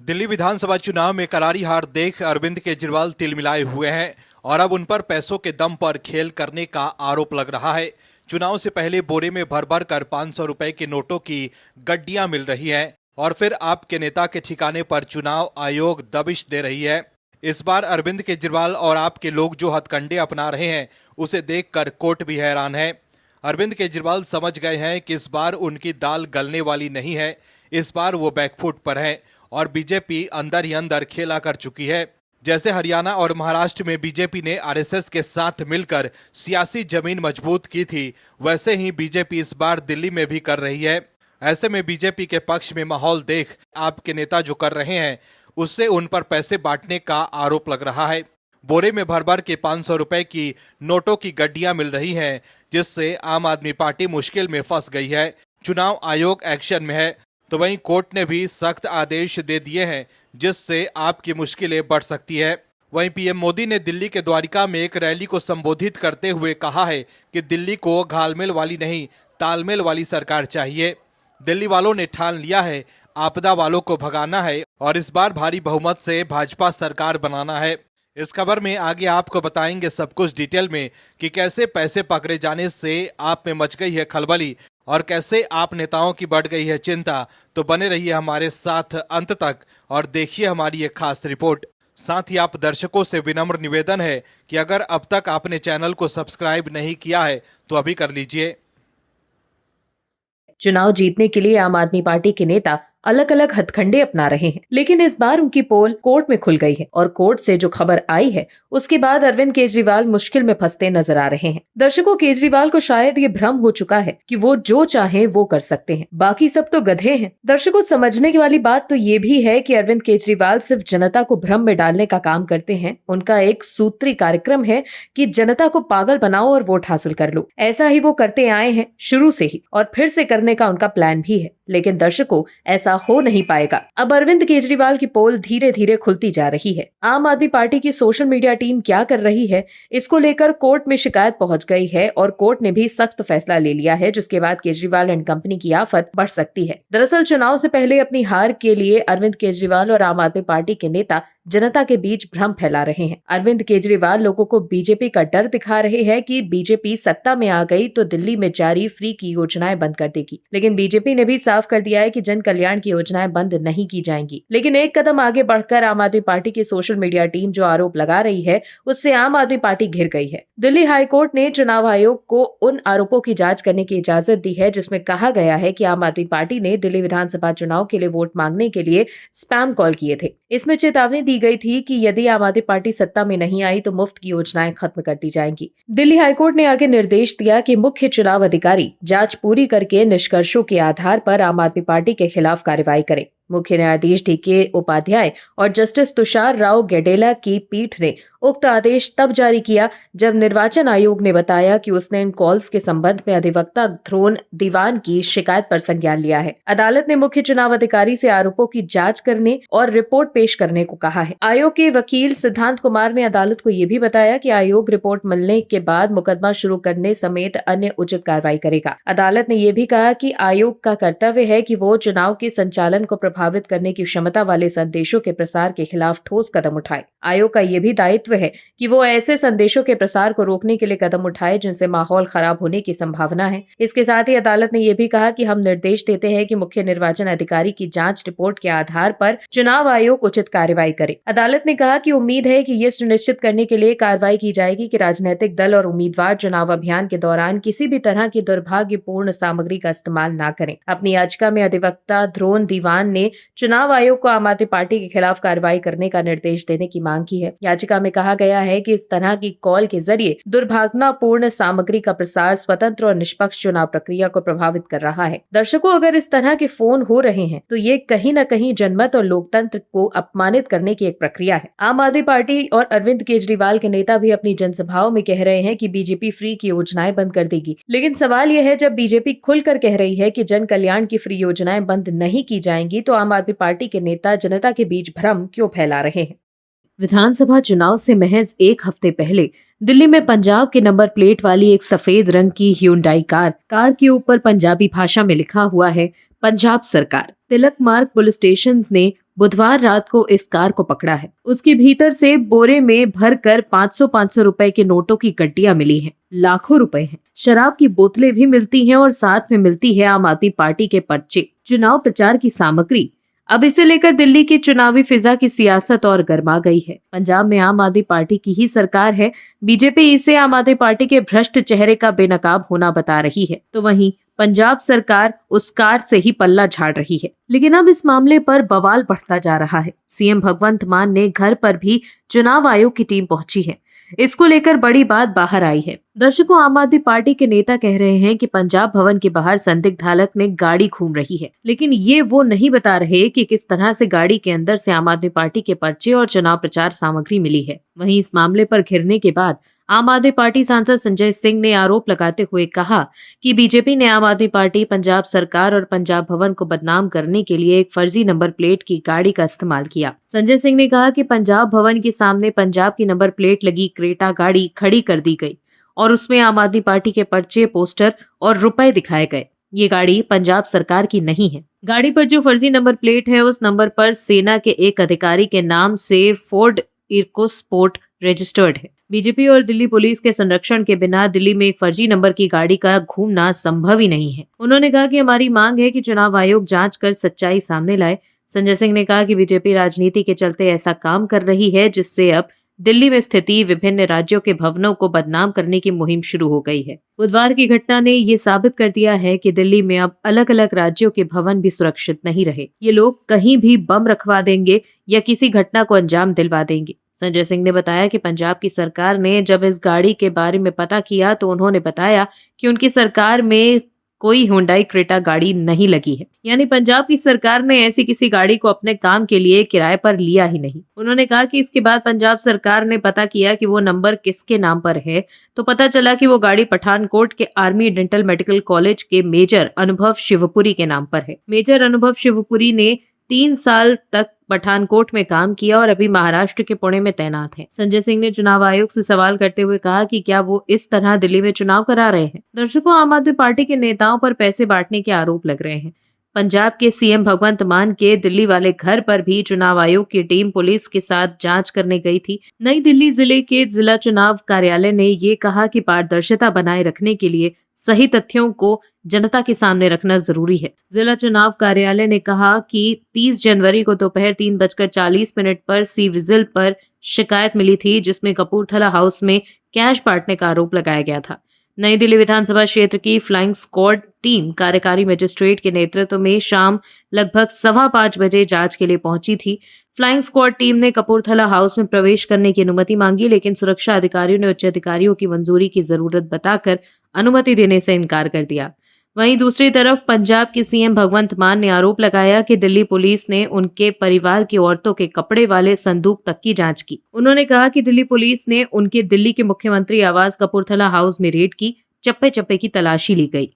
दिल्ली विधानसभा चुनाव में करारी हार देख अरविंद केजरीवाल तिलमिलाए हुए हैं और अब उन पर पैसों के दम पर खेल करने का आरोप लग रहा है। चुनाव से पहले बोरे में भर भर कर 500 रुपए के नोटों की गड्डियां मिल रही हैं और फिर आपके नेता के ठिकाने पर चुनाव आयोग दबिश दे रही है। इस बार अरविंद केजरीवाल और आपके लोग जो हथकंडे अपना रहे हैं उसे देखकर कोर्ट भी हैरान है। अरविंद केजरीवाल समझ गए हैं कि इस बार उनकी दाल गलने वाली नहीं है, इस बार वो बैकफुट पर है और बीजेपी अंदर ही अंदर खेला कर चुकी है। जैसे हरियाणा और महाराष्ट्र में बीजेपी ने आरएसएस के साथ मिलकर सियासी जमीन मजबूत की थी, वैसे ही बीजेपी इस बार दिल्ली में भी कर रही है। ऐसे में बीजेपी के पक्ष में माहौल देख आपके नेता जो कर रहे हैं उससे उन पर पैसे बांटने का आरोप लग रहा है। बोरे में भर भर के 500 रुपए की नोटों की गड्डियां मिल रही हैं, जिससे आम आदमी पार्टी मुश्किल में फंस गई है। चुनाव आयोग एक्शन में है तो वहीं कोर्ट ने भी सख्त आदेश दे दिए हैं, जिससे आपकी मुश्किलें बढ़ सकती है। वहीं पीएम मोदी ने दिल्ली के द्वारिका में एक रैली को संबोधित करते हुए कहा है कि दिल्ली को घालमेल वाली नहीं तालमेल वाली सरकार चाहिए। दिल्ली वालों ने ठान लिया है, आपदा वालों को भगाना है और इस बार भारी बहुमत से भाजपा सरकार बनाना है। इस खबर में आगे आपको बताएंगे सब कुछ डिटेल में कि कैसे पैसे पकड़े जाने से आप में मच गई है खलबली और कैसे आप नेताओं की बढ़ गई है चिंता। तो बने रहिए हमारे साथ अंत तक और देखिए हमारी एक खास रिपोर्ट। साथ ही आप दर्शकों से विनम्र निवेदन है कि अगर अब तक आपने चैनल को सब्सक्राइब नहीं किया है तो अभी कर लीजिए। चुनाव जीतने के लिए आम आदमी पार्टी के नेता अलग अलग हथकंडे अपना रहे हैं, लेकिन इस बार उनकी पोल कोर्ट में खुल गई है और कोर्ट से जो खबर आई है उसके बाद अरविंद केजरीवाल मुश्किल में फंसते नजर आ रहे हैं। दर्शकों, केजरीवाल को शायद ये भ्रम हो चुका है कि वो जो चाहे वो कर सकते हैं, बाकी सब तो गधे हैं। दर्शकों, समझने की वाली बात तो ये भी है कि अरविंद केजरीवाल सिर्फ जनता को भ्रम में डालने का काम करते हैं। उनका एक सूत्री कार्यक्रम है कि जनता को पागल बनाओ और वोट हासिल कर लो। ऐसा ही वो करते आए हैं शुरू से ही और फिर से करने का उनका प्लान भी है, लेकिन दर्शकों ऐसा हो नहीं पाएगा। अब अरविंद केजरीवाल की पोल धीरे धीरे खुलती जा रही है। आम आदमी पार्टी की सोशल मीडिया टीम क्या कर रही है, इसको लेकर कोर्ट में शिकायत पहुंच गई है और कोर्ट ने भी सख्त फैसला ले लिया है, जिसके बाद केजरीवाल एंड कंपनी की आफत बढ़ सकती है। दरअसल चुनाव से पहले अपनी हार के लिए अरविंद केजरीवाल और आम आदमी पार्टी के नेता जनता के बीच भ्रम फैला रहे हैं। अरविंद केजरीवाल लोगों को बीजेपी का डर दिखा रहे हैं कि बीजेपी सत्ता में आ गई तो दिल्ली में जारी फ्री की योजनाएं बंद कर देगी, लेकिन बीजेपी ने भी साफ कर दिया है कि जन कल्याण की योजनाएं बंद नहीं की जाएंगी। लेकिन एक कदम आगे बढ़कर आम आदमी पार्टी की सोशल मीडिया टीम जो आरोप लगा रही है उससे आम आदमी पार्टी घिर गई है। दिल्ली हाईकोर्ट ने चुनाव आयोग को उन आरोपों की जांच करने की इजाजत दी है जिसमें कहा गया है कि आम आदमी पार्टी ने दिल्ली विधानसभा चुनाव के लिए वोट मांगने के लिए स्पैम कॉल किए थे। इसमें चेतावनी दी गई थी कि यदि आम आदमी पार्टी सत्ता में नहीं आई तो मुफ्त की योजनाएं खत्म कर दी जाएंगी। दिल्ली हाईकोर्ट ने आगे निर्देश दिया कि मुख्य चुनाव अधिकारी जांच पूरी करके निष्कर्षों के आधार पर आम आदमी पार्टी के खिलाफ कार्रवाई करें। मुख्य न्यायाधीश डी.के. उपाध्याय और जस्टिस तुषार राव गेडेला की पीठ ने उक्त आदेश तब जारी किया जब निर्वाचन आयोग ने बताया कि उसने इन कॉल्स के संबंध में अधिवक्ता ध्रुव दीवान की शिकायत पर संज्ञान लिया है। अदालत ने मुख्य चुनाव अधिकारी से आरोपों की जांच करने और रिपोर्ट पेश करने को कहा है। आयोग के वकील सिद्धांत कुमार ने अदालत को ये भी बताया कि आयोग रिपोर्ट मिलने के बाद मुकदमा शुरू करने समेत अन्य उचित कार्रवाई करेगा। अदालत ने ये भी कहा कि आयोग का कर्तव्य है कि वो चुनाव के संचालन को प्रभावित करने की क्षमता वाले संदेशों के प्रसार के खिलाफ ठोस कदम उठाए। आयोग का ये भी दायित्व है कि वो ऐसे संदेशों के प्रसार को रोकने के लिए कदम उठाए जिनसे माहौल खराब होने की संभावना है। इसके साथ ही अदालत ने ये भी कहा कि हम निर्देश देते हैं कि मुख्य निर्वाचन अधिकारी की जांच रिपोर्ट के आधार पर चुनाव आयोग उचित कार्रवाई करे। अदालत ने कहा कि उम्मीद है कि ये सुनिश्चित करने के लिए कार्रवाई की जाएगी कि राजनीतिक दल और उम्मीदवार चुनाव अभियान के दौरान किसी भी तरह की दुर्भाग्यपूर्ण सामग्री का इस्तेमाल न करें। अपनी याचिका में अधिवक्ता ध्रुव दीवान ने चुनाव आयोग को आम आदमी पार्टी के खिलाफ कार्रवाई करने का निर्देश देने की मांग की है। याचिका में कहा गया है कि इस तरह की कॉल के जरिए दुर्भावनापूर्ण सामग्री का प्रसार स्वतंत्र और निष्पक्ष चुनाव प्रक्रिया को प्रभावित कर रहा है। दर्शकों, अगर इस तरह के फोन हो रहे हैं तो ये कहीं न कहीं जनमत और लोकतंत्र को अपमानित करने की एक प्रक्रिया है। आम आदमी पार्टी और अरविंद केजरीवाल के नेता भी अपनी जनसभाओं में कह रहे हैं कि बीजेपी फ्री की योजनाएं बंद कर देगी, लेकिन सवाल यह है जब बीजेपी खुलकर कह रही है कि जन कल्याण की फ्री योजनाएं बंद नहीं की जाएंगी तो आम आदमी पार्टी के नेता जनता के बीच भ्रम क्यों फैला रहे हैं। विधानसभा चुनाव से महज एक हफ्ते पहले दिल्ली में पंजाब के नंबर प्लेट वाली एक सफेद रंग की ह्यूंडई कार के ऊपर पंजाबी भाषा में लिखा हुआ है पंजाब सरकार। तिलक मार्ग पुलिस स्टेशन ने बुधवार रात को इस कार को पकड़ा है। उसके भीतर से बोरे में भरकर 500-500 रुपए के नोटों की गड्डियां मिली हैं। लाखों रुपए हैं। शराब की बोतलें भी मिलती हैं और साथ में मिलती है आम आदमी पार्टी के पर्चे, चुनाव प्रचार की सामग्री। अब इसे लेकर दिल्ली की चुनावी फिजा की सियासत और गर्मा गई है। पंजाब में आम आदमी पार्टी की ही सरकार है। बीजेपी इसे आम आदमी पार्टी के भ्रष्ट चेहरे का बेनकाब होना बता रही है, तो वहीं पंजाब सरकार उस कार से ही पल्ला झाड़ रही है। लेकिन अब इस मामले पर बवाल बढ़ता जा रहा है। सीएम भगवंत मान ने घर पर भी चुनाव आयोग की टीम पहुंची है। इसको लेकर बड़ी बात बाहर आई है। दर्शकों, आम आदमी पार्टी के नेता कह रहे हैं कि पंजाब भवन के बाहर संदिग्ध हालत में गाड़ी घूम रही है, लेकिन ये वो नहीं बता रहे कि किस तरह से गाड़ी के अंदर से आम आदमी पार्टी के पर्चे और चुनाव प्रचार सामग्री मिली है। वहीं इस मामले पर घिरने के बाद आम आदमी पार्टी सांसद संजय सिंह ने आरोप लगाते हुए कहा कि बीजेपी ने आम आदमी पार्टी, पंजाब सरकार और पंजाब भवन को बदनाम करने के लिए एक फर्जी नंबर प्लेट की गाड़ी का इस्तेमाल किया। संजय सिंह ने कहा कि पंजाब भवन के सामने पंजाब की नंबर प्लेट लगी क्रेटा गाड़ी खड़ी कर दी गई और उसमें आम आदमी पार्टी के पर्चे, पोस्टर और रुपए दिखाए गए। ये गाड़ी पंजाब सरकार की नहीं है। गाड़ी पर जो फर्जी नंबर प्लेट है, उस नंबर पर सेना के एक अधिकारी के नाम से फोर्ड इकोस्पोर्ट रजिस्टर्ड है। बीजेपी और दिल्ली पुलिस के संरक्षण के बिना दिल्ली में एक फर्जी नंबर की गाड़ी का घूमना संभव ही नहीं है। उन्होंने कहा कि हमारी मांग है कि चुनाव आयोग जांच कर सच्चाई सामने लाए। संजय सिंह ने कहा कि बीजेपी राजनीति के चलते ऐसा काम कर रही है, जिससे अब दिल्ली में स्थिति विभिन्न राज्यों के भवनों को बदनाम करने की मुहिम शुरू हो गई है। बुधवार की घटना ने ये साबित कर दिया है कि दिल्ली में अब अलग अलग राज्यों के भवन भी सुरक्षित नहीं रहे। ये लोग कहीं भी बम रखवा देंगे या किसी घटना को अंजाम दिलवा देंगे। संजय सिंह ने बताया कि पंजाब की सरकार ने जब इस गाड़ी के बारे में पता किया तो उन्होंने बताया कि उनकी सरकार में कोई हुंडई क्रेटा गाड़ी नहीं लगी है, यानी पंजाब की सरकार ने ऐसी किसी गाड़ी को अपने काम के लिए किराए पर लिया ही नहीं। उन्होंने कहा कि इसके बाद पंजाब सरकार ने पता किया कि वो नंबर किसके नाम पर है, तो पता चला कि वो गाड़ी पठानकोट के आर्मी डेंटल मेडिकल कॉलेज के मेजर अनुभव शिवपुरी के नाम पर है। मेजर अनुभव शिवपुरी ने 3 साल तक पठानकोट में काम किया और अभी महाराष्ट्र के पुणे में तैनात हैं। संजय सिंह ने चुनाव आयोग से सवाल करते हुए कहा कि क्या वो इस तरह दिल्ली में चुनाव करा रहे हैं। दर्शकों, आम आदमी पार्टी के नेताओं पर पैसे बांटने के आरोप लग रहे हैं। पंजाब के सीएम भगवंत मान के दिल्ली वाले घर पर भी चुनाव आयोग की टीम पुलिस के साथ जांच करने गई थी। नई दिल्ली जिले के जिला चुनाव कार्यालय ने ये कहा कि पारदर्शिता बनाए रखने के लिए सही तथ्यों को जनता के सामने रखना जरूरी है। जिला चुनाव कार्यालय ने कहा कि 30 जनवरी को दोपहर 3:40 पर सी विजिल पर शिकायत मिली थी, जिसमें कपूरथला हाउस में कैश बांटने का आरोप लगाया गया था। नई दिल्ली विधानसभा क्षेत्र की फ्लाइंग स्क्वाड टीम कार्यकारी मजिस्ट्रेट के नेतृत्व में शाम लगभग 5:15 बजे जांच के लिए पहुंची थी। फ्लाइंग स्क्वाड टीम ने कपूरथला हाउस में प्रवेश करने की अनुमति मांगी, लेकिन सुरक्षा अधिकारियों ने उच्च अधिकारियों की मंजूरी की जरूरत बताकर अनुमति देने से इनकार कर दिया। वहीं दूसरी तरफ पंजाब के सीएम भगवंत मान ने आरोप लगाया कि दिल्ली पुलिस ने उनके परिवार की औरतों के कपड़े वाले संदूक तक की जांच की। उन्होंने कहा कि दिल्ली पुलिस ने उनके दिल्ली के मुख्यमंत्री आवास कपूरथला हाउस में रेड की, चप्पे चप्पे की तलाशी ली गई।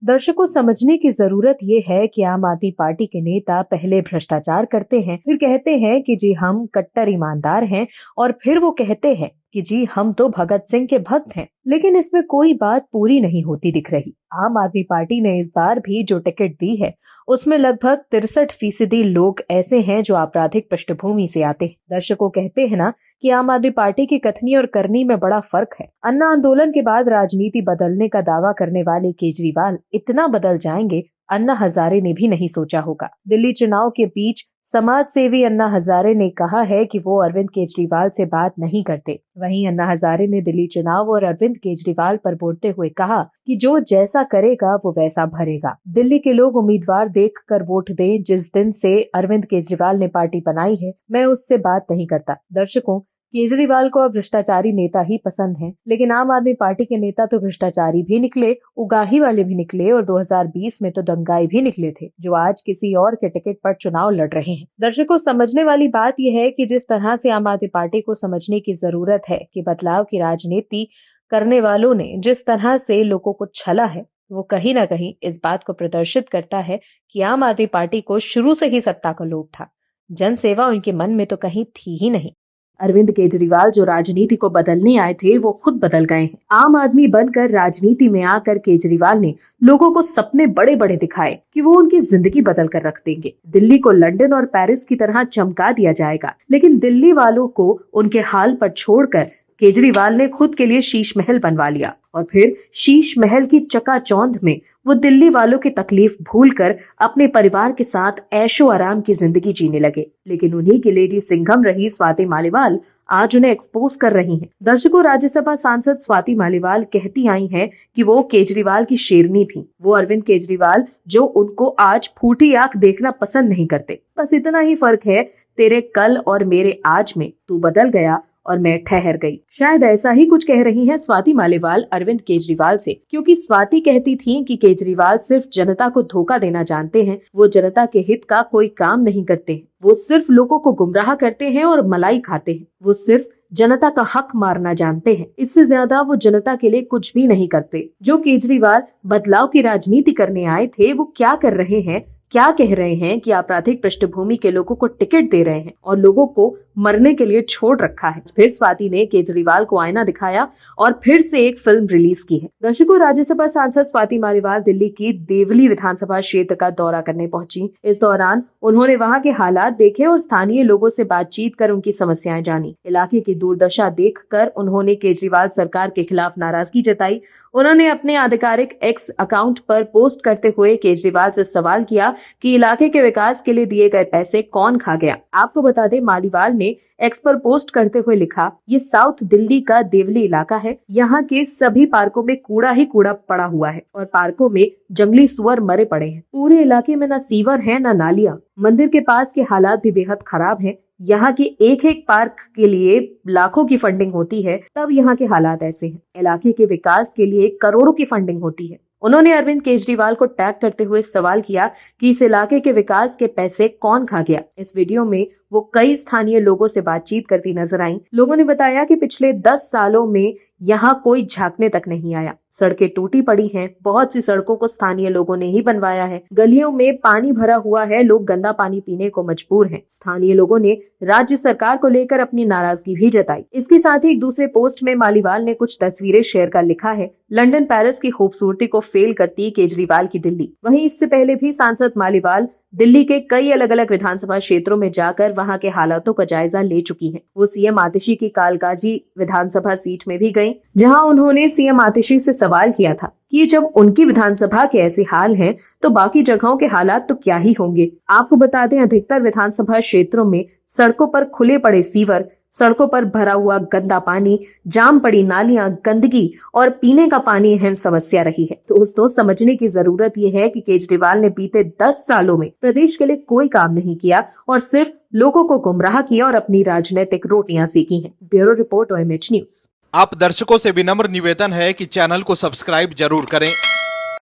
दर्शकों, समझने की जरूरत ये है कि आम आदमी पार्टी के नेता पहले भ्रष्टाचार करते हैं, फिर कहते हैं कि जी हम कट्टर ईमानदार हैं, और फिर वो कहते हैं कि जी हम तो भगत सिंह के भक्त हैं। लेकिन इसमें कोई बात पूरी नहीं होती दिख रही। आम आदमी पार्टी ने इस बार भी जो टिकट दी है, उसमें लगभग 63% लोग ऐसे हैं जो आपराधिक पृष्ठभूमि से आते हैं। दर्शकों, कहते हैं ना कि आम आदमी पार्टी की कथनी और करनी में बड़ा फर्क है। अन्ना आंदोलन के बाद राजनीति बदलने का दावा करने वाले केजरीवाल इतना बदल जाएंगे, अन्ना हजारे ने भी नहीं सोचा होगा। दिल्ली चुनाव के बीच समाज सेवी अन्ना हजारे ने कहा है कि वो अरविंद केजरीवाल से बात नहीं करते। वहीं अन्ना हजारे ने दिल्ली चुनाव और अरविंद केजरीवाल पर बोलते हुए कहा कि जो जैसा करेगा वो वैसा भरेगा। दिल्ली के लोग उम्मीदवार देखकर वोट दें। जिस दिन से अरविंद केजरीवाल ने पार्टी बनाई है, मैं उससे बात नहीं करता। दर्शकों, केजरीवाल को अब भ्रष्टाचारी नेता ही पसंद हैं, लेकिन आम आदमी पार्टी के नेता तो भ्रष्टाचारी भी निकले, उगाही वाले भी निकले, और 2020 में तो दंगाई भी निकले थे, जो आज किसी और के टिकट पर चुनाव लड़ रहे हैं। दर्शकों, समझने वाली बात यह है कि जिस तरह से आम आदमी पार्टी को समझने की जरूरत है कि बदलाव की राजनीति करने वालों ने जिस तरह से लोगों को छला है, वो कहीं ना कहीं इस बात को प्रदर्शित करता है कि आम आदमी पार्टी को शुरू से ही सत्ता का लोभ था। जन सेवा उनके मन में तो कहीं थी ही नहीं। अरविंद केजरीवाल जो राजनीति को बदलने आए थे वो खुद बदल गए हैं। आम आदमी बनकर राजनीति में आकर केजरीवाल ने लोगों को सपने बड़े बड़े दिखाए कि वो उनकी जिंदगी बदल कर रख देंगे। दिल्ली को लंदन और पेरिस की तरह चमका दिया जाएगा, लेकिन दिल्ली वालों को उनके हाल पर छोड़कर केजरीवाल ने खुद के लिए शीश महल बनवा लिया और फिर शीश महल की चकाचौंध में वो दिल्ली वालों की तकलीफ भूलकर अपने परिवार के साथ ऐशो आराम की जिंदगी जीने लगे। लेकिन उन्हीं की लेडी सिंघम रही स्वाति मालीवाल आज उन्हें एक्सपोज कर रही हैं। दर्शकों, राज्यसभा सांसद स्वाति मालीवाल कहती आई हैं कि वो केजरीवाल की शेरनी थी। वो अरविंद केजरीवाल जो उनको आज फूटी आंख देखना पसंद नहीं करते। बस इतना ही फर्क है, तेरे कल और मेरे आज में तू बदल गया और मैं ठहर गई। शायद ऐसा ही कुछ कह रही हैं स्वाति मालीवाल अरविंद केजरीवाल से, क्योंकि स्वाति कहती थी कि केजरीवाल सिर्फ जनता को धोखा देना जानते हैं, वो जनता के हित का कोई काम नहीं करते हैं, वो सिर्फ लोगों को गुमराह करते हैं और मलाई खाते हैं, वो सिर्फ जनता का हक मारना जानते हैं, इससे ज्यादा वो जनता के लिए कुछ भी नहीं करते। जो केजरीवाल बदलाव की राजनीति करने आए थे वो क्या कर रहे हैं, क्या कह रहे हैं कि आपराधिक पृष्ठभूमि के लोगों को टिकट दे रहे हैं और लोगों को मरने के लिए छोड़ रखा है। फिर स्वाति ने केजरीवाल को आईना दिखाया और फिर से एक फिल्म रिलीज की है। दर्शकों, राज्यसभा सांसद स्वाति मालीवाल दिल्ली की देवली विधानसभा क्षेत्र का दौरा करने पहुंची। इस दौरान उन्होंने वहां के हालात देखे और स्थानीय लोगों से बातचीत कर उनकी समस्याएं जानी। इलाके की दुर्दशा देखकर उन्होंने केजरीवाल सरकार के खिलाफ नाराजगी जताई। उन्होंने अपने आधिकारिक एक्स अकाउंट पर पोस्ट करते हुए केजरीवाल से सवाल किया कि इलाके के विकास के लिए दिए गए पैसे कौन खा गया। आपको बता दें, मालीवाल ने एक्स पर पोस्ट करते हुए लिखा, ये साउथ दिल्ली का देवली इलाका है, यहाँ के सभी पार्कों में कूड़ा ही कूड़ा पड़ा हुआ है और पार्कों में जंगली सुअर मरे पड़े हैं। पूरे इलाके में न सीवर है न नालियां। मंदिर के पास के हालात भी बेहद खराब है। यहाँ के एक एक पार्क के लिए लाखों की फंडिंग होती है, तब यहाँ के हालात ऐसे हैं। इलाके के विकास के लिए करोड़ों की फंडिंग होती है। उन्होंने अरविंद केजरीवाल को टैग करते हुए सवाल किया कि इस इलाके के विकास के पैसे कौन खा गया। इस वीडियो में वो कई स्थानीय लोगों से बातचीत करती नजर आईं। लोगों ने बताया कि पिछले 10 सालों में यहाँ कोई झांकने तक नहीं आया। सड़कें टूटी पड़ी हैं, बहुत सी सड़कों को स्थानीय लोगों ने ही बनवाया है। गलियों में पानी भरा हुआ है, लोग गंदा पानी पीने को मजबूर हैं। स्थानीय लोगों ने राज्य सरकार को लेकर अपनी नाराजगी भी जताई। इसके साथ ही एक दूसरे पोस्ट में मालीवाल ने कुछ तस्वीरें शेयर कर लिखा है, लंदन पेरिस की खूबसूरती को फेल करती केजरीवाल की दिल्ली। वहीं इससे पहले भी सांसद मालीवाल दिल्ली के कई अलग अलग विधानसभा क्षेत्रों में जाकर वहां के हालातों का जायजा ले चुकी हैं। वो सीएम आतिशी की कालकाजी विधानसभा सीट में भी गईं, जहां उन्होंने सीएम आतिशी से सवाल किया था कि जब उनकी विधानसभा के ऐसे हाल हैं तो बाकी जगहों के हालात तो क्या ही होंगे। आपको बता दें, अधिकतर विधानसभा क्षेत्रों में सड़कों पर खुले पड़े सीवर, सड़कों पर भरा हुआ गंदा पानी, जाम पड़ी नालियां, गंदगी और पीने का पानी अहम समस्या रही है। तो दोस्तों, समझने की जरूरत ये है कि केजरीवाल ने बीते 10 सालों में प्रदेश के लिए कोई काम नहीं किया और सिर्फ लोगों को गुमराह किया और अपनी राजनीतिक रोटियां सेकी हैं। Bureau report OMH news. आप दर्शकों से विनम्र निवेदन है कि चैनल को सब्सक्राइब जरूर करें